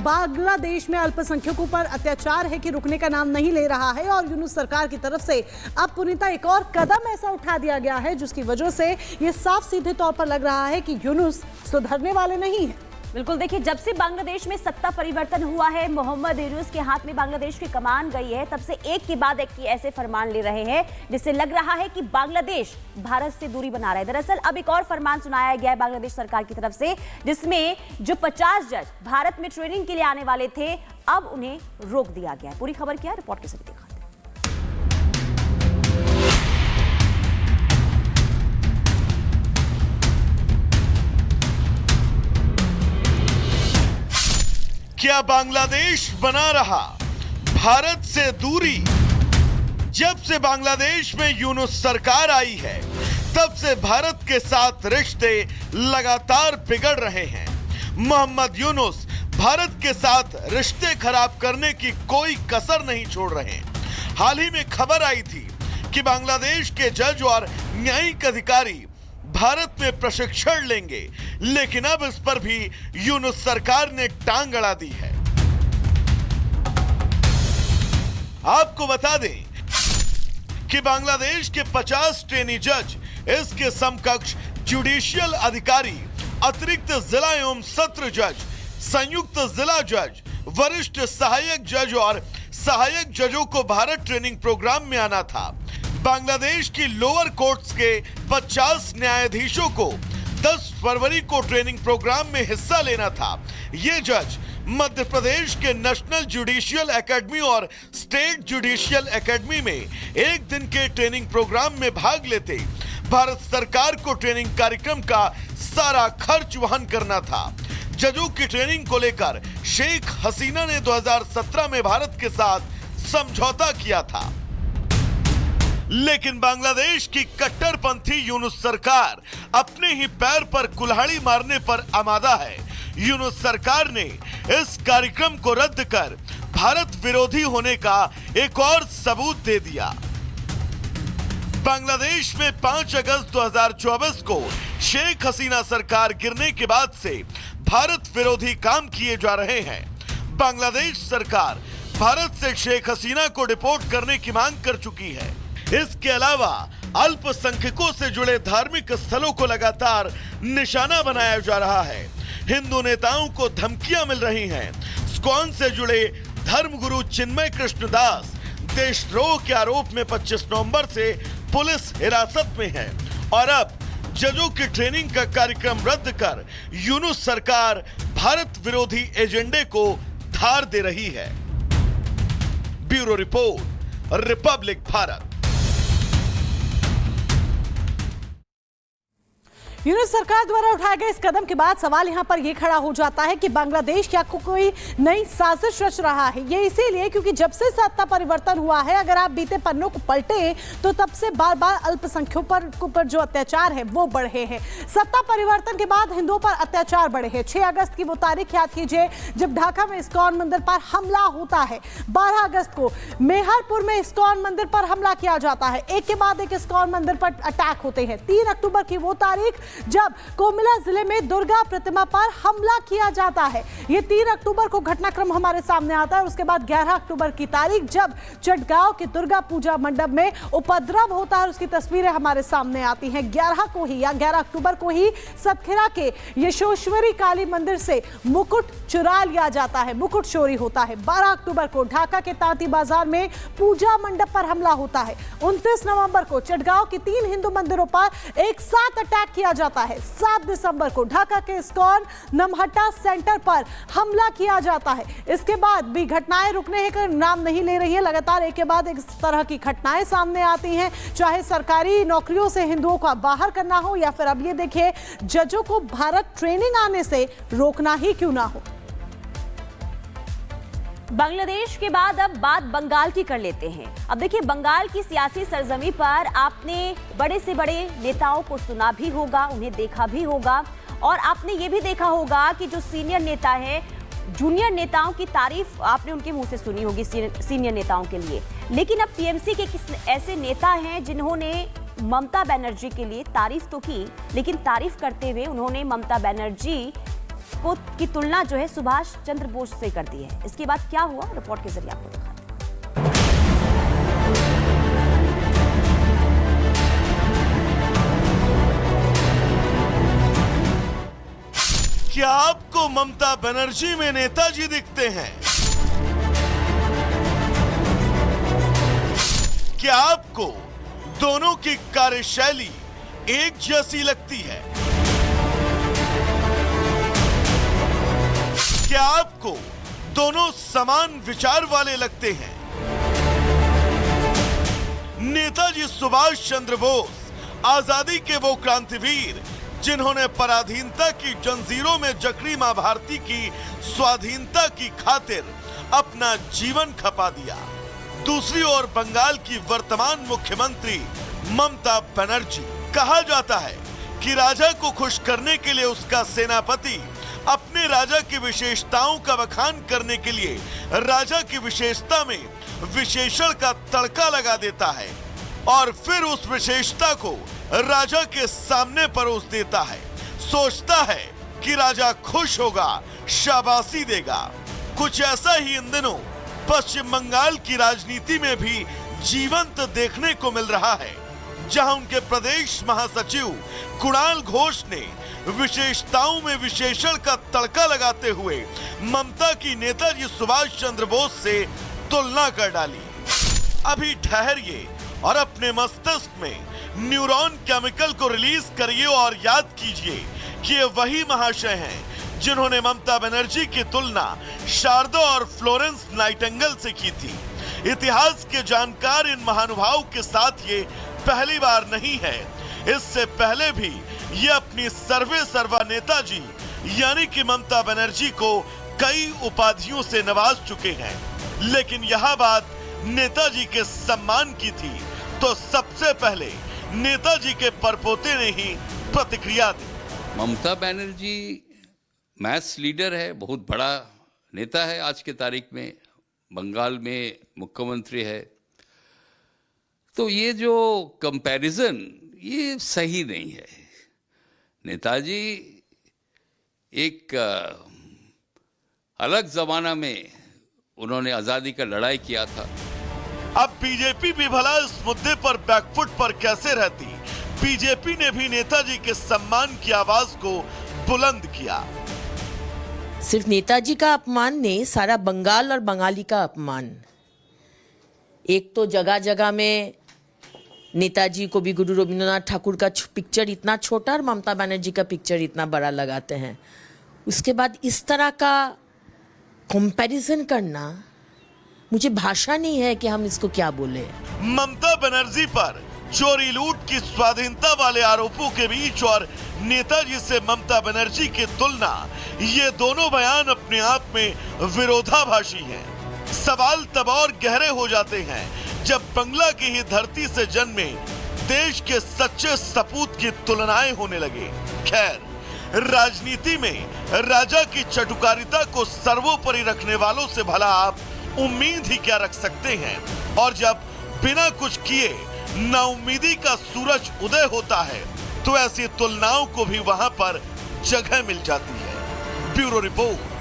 बांग्लादेश में अल्पसंख्यकों पर अत्याचार है कि रुकने का नाम नहीं ले रहा है और यूनुस सरकार की तरफ से अब पुनीता एक और कदम ऐसा उठा दिया गया है जिसकी वजह से ये साफ सीधे तौर पर लग रहा है कि यूनुस सुधरने वाले नहीं है। बिल्कुल, देखिए, जब से बांग्लादेश में सत्ता परिवर्तन हुआ है, मोहम्मद यूनुस के हाथ में बांग्लादेश की कमान गई है, तब से एक के बाद एक ऐसे फरमान ले रहे हैं जिससे लग रहा है कि बांग्लादेश भारत से दूरी बना रहा है। दरअसल अब एक और फरमान सुनाया गया है बांग्लादेश सरकार की तरफ से, जिसमें जो 50 जज भारत में ट्रेनिंग के लिए आने वाले थे, अब उन्हें रोक दिया गया है। पूरी खबर क्या है, रिपोर्ट के साथ दिखाते हैं। क्या बांग्लादेश बना रहा भारत से दूरी? जब से बांग्लादेश में यूनुस सरकार आई है, तब से भारत के साथ रिश्ते लगातार बिगड़ रहे हैं। मोहम्मद यूनुस भारत के साथ रिश्ते खराब करने की कोई कसर नहीं छोड़ रहे। हाल ही में खबर आई थी कि बांग्लादेश के जज और न्यायिक अधिकारी भारत में प्रशिक्षण लेंगे, लेकिन अब इस पर भी यूनुस सरकार ने टांग अड़ा दी है। आपको बता दें कि बांग्लादेश के 50 ट्रेनी जज, इसके समकक्ष जुडिशियल अधिकारी, अतिरिक्त जिला एवं सत्र जज, संयुक्त जिला जज, वरिष्ठ सहायक जज और सहायक जजों को भारत ट्रेनिंग प्रोग्राम में आना था। बांग्लादेश की लोअर कोर्ट्स के 50 न्यायाधीशों को 10 फरवरी को ट्रेनिंग प्रोग्राम में हिस्सा लेना था। ये जज मध्य प्रदेश के नेशनल जुडिशियल एकेडमी और स्टेट जुडिशियल एकेडमी में एक दिन के ट्रेनिंग प्रोग्राम में भाग लेते। भारत सरकार को ट्रेनिंग कार्यक्रम का सारा खर्च वहन करना था। जजों की ट्रेनिंग को लेकर शेख हसीना ने 2017 में भारत के साथ समझौता किया था, लेकिन बांग्लादेश की कट्टरपंथी यूनुस सरकार अपने ही पैर पर कुल्हाड़ी मारने पर आमादा है। यूनुस सरकार ने इस कार्यक्रम को रद्द कर भारत विरोधी होने का एक और सबूत दे दिया। बांग्लादेश में 5 अगस्त 2024 को शेख हसीना सरकार गिरने के बाद से भारत विरोधी काम किए जा रहे हैं। बांग्लादेश सरकार भारत से शेख हसीना को डिपोर्ट करने की मांग कर चुकी है। इसके अलावा अल्पसंख्यकों से जुड़े धार्मिक स्थलों को लगातार निशाना बनाया जा रहा है। हिंदू नेताओं को धमकियां मिल रही हैं। इस्कॉन से जुड़े धर्मगुरु चिन्मय कृष्ण दास देशद्रोह के आरोप में 25 नवंबर से पुलिस हिरासत में है और अब जजों की ट्रेनिंग का कार्यक्रम रद्द कर यूनुस सरकार भारत विरोधी एजेंडे को धार दे रही है। Bureau report, Republic Bharat. Yunus सरकार द्वारा उठाए गए इस कदम के बाद सवाल यहां पर यह खड़ा हो जाता है कि बांग्लादेश क्या कोई नई साजिश रच रहा है। ये इसीलिए क्योंकि जब से सत्ता परिवर्तन हुआ है, अगर आप बीते पन्नों को पलटे तो तब से बार बार अल्पसंख्यकों पर जो अत्याचार है वो बढ़े हैं। सत्ता परिवर्तन के बाद हिंदुओं पर अत्याचार बढ़े हैं। 6 अगस्त की वो तारीख याद कीजिए जब ढाका में इस्कॉन मंदिर पर हमला होता है। 12 अगस्त को मेहरपुर में इस्कॉन मंदिर पर हमला किया जाता है। एक के बाद एक इस्कॉन मंदिर पर अटैक होते हैं। 3 अक्टूबर की वो तारीख जब कोमिला जिले में दुर्गा प्रतिमा पर हमला किया जाता है। यह 3 अक्टूबर को घटनाक्रम हमारे सामने आता है। उसके बाद 11 अक्टूबर की तारीख जब चटगांव के दुर्गा पूजा मंडप में उपद्रव होता है, उसकी तस्वीरें हमारे सामने आती हैं। 11 अक्टूबर को ही सतखिरा के यशोश्वरी काली मंदिर से मुकुट चुरा लिया जाता है, मुकुट चोरी होता है। 12 अक्टूबर को ढाका के तांती बाजार में पूजा मंडप पर हमला होता है। 29 नवंबर को चटगांव के 3 हिंदू मंदिरों पर एक साथ अटैक किया जाता है। 7 दिसंबर को ढाका के इस्कॉन नमहट्टा सेंटर पर हमला किया जाता है। इसके बाद भी घटनाएं रुकने का नाम नहीं ले रही है। लगातार एक के बाद एक तरह की घटनाएं सामने आती हैं, चाहे सरकारी नौकरियों से हिंदुओं को बाहर करना हो या फिर अब ये देखिए जजों को भारत ट्रेनिंग आने से रोकना ही क्यों ना हो। बांग्लादेश के बाद अब बात बंगाल की कर लेते हैं। अब देखिए, बंगाल की सियासी सरजमी पर आपने बड़े से बड़े नेताओं को सुना भी होगा, उन्हें देखा भी होगा और आपने ये भी देखा होगा कि जो सीनियर नेता है, जूनियर नेताओं की तारीफ आपने उनके मुंह से सुनी होगी सीनियर नेताओं के लिए। लेकिन अब टीएमसी के किस ऐसे नेता हैं जिन्होंने ममता बनर्जी के लिए तारीफ तो की, लेकिन तारीफ करते हुए उन्होंने ममता बनर्जी की तुलना जो है सुभाष चंद्र बोस से कर दी है। इसके बाद क्या हुआ, रिपोर्ट के जरिए आपको दिखाते हैं। क्या आपको ममता बनर्जी में नेताजी दिखते हैं? क्या आपको दोनों की कार्यशैली एक जैसी लगती है? क्या आपको दोनों समान विचार वाले लगते हैं? नेताजी सुभाष चंद्र बोस आजादी के वो क्रांतिवीर जिन्होंने पराधीनता की जंजीरों में जकड़ी मां भारती की स्वाधीनता की खातिर अपना जीवन खपा दिया। दूसरी ओर बंगाल की वर्तमान मुख्यमंत्री ममता बनर्जी, कहा जाता है कि राजा को खुश करने के लिए उसका सेनापति अपने राजा की विशेषताओं का बखान करने के लिए राजा की विशेषता में विशेषण का तड़का लगा देता है और फिर उस विशेषता को राजा के सामने परोस देता है। सोचता है कि राजा खुश होगा, शाबाशी देगा। कुछ ऐसा ही इन दिनों पश्चिम बंगाल की राजनीति में भी जीवंत देखने को मिल रहा है, जहां उनके प्रदेश महासचिव कुणाल घोष ने विशेषताओं में विशेषण का तड़का लगाते हुए ममता की नेताजी सुभाष चंद्र बोस से तुलना कर डाली। अभी ठहरिए और अपने मस्तिष्क में न्यूरॉन केमिकल को रिलीज करिए और याद कीजिए कि ये वही महाशय हैं जिन्होंने ममता बनर्जी की तुलना शारदा और फ्लोरेंस नाइटिंगेल से की थी। इतिहास के जानकार इन महानुभावों के साथ ये पहली बार नहीं है। इससे पहले भी ये अपनी सर्वे सर्वा नेताजी यानी कि ममता बनर्जी को कई उपाधियों से नवाज चुके हैं, लेकिन यह बात नेताजी के सम्मान की थी तो सबसे पहले नेताजी के परपोते ने ही प्रतिक्रिया दी। ममता बनर्जी मैथ्स लीडर है, बहुत बड़ा नेता है आज के तारीख में, बंगाल में मुख्यमंत्री है। तो ये जो कंपैरिजन ये सही नहीं है। नेताजी एक अलग जमाना में उन्होंने आजादी का लड़ाई किया था। अब बीजेपी भी भला इस मुद्दे पर बैकफुट पर कैसे रहती? बीजेपी ने भी नेताजी के सम्मान की आवाज को बुलंद किया। सिर्फ नेताजी का अपमान नहीं, सारा बंगाल और बंगाली का अपमान। एक तो जगह जगह में नेताजी को भी गुरु रविंद्रनाथ ठाकुर का पिक्चर इतना छोटा और ममता बनर्जी का पिक्चर इतना बड़ा लगाते हैं। उसके बाद इस तरह का कंपैरिजन करना, मुझे भाषा नहीं है कि हम इसको क्या बोले। ममता बनर्जी पर चोरी लूट की स्वाधीनता वाले आरोपों के बीच और नेताजी से ममता बनर्जी की तुलना, ये दोनों बयान अपने आप में विरोधाभासी हैं। सवाल तब और गहरे हो जाते हैं जब बंगला की ही धरती से जन्मे देश के सच्चे सपूत की तुलनाएं होने लगे। खैर, राजनीति में राजा की चटुकारिता को सर्वोपरि रखने वालों से भला आप उम्मीद ही क्या रख सकते हैं? और जब बिना कुछ किए नाउम्मीदी का सूरज उदय होता है तो ऐसी तुलनाओं को भी वहां पर जगह मिल जाती है। Bureau report.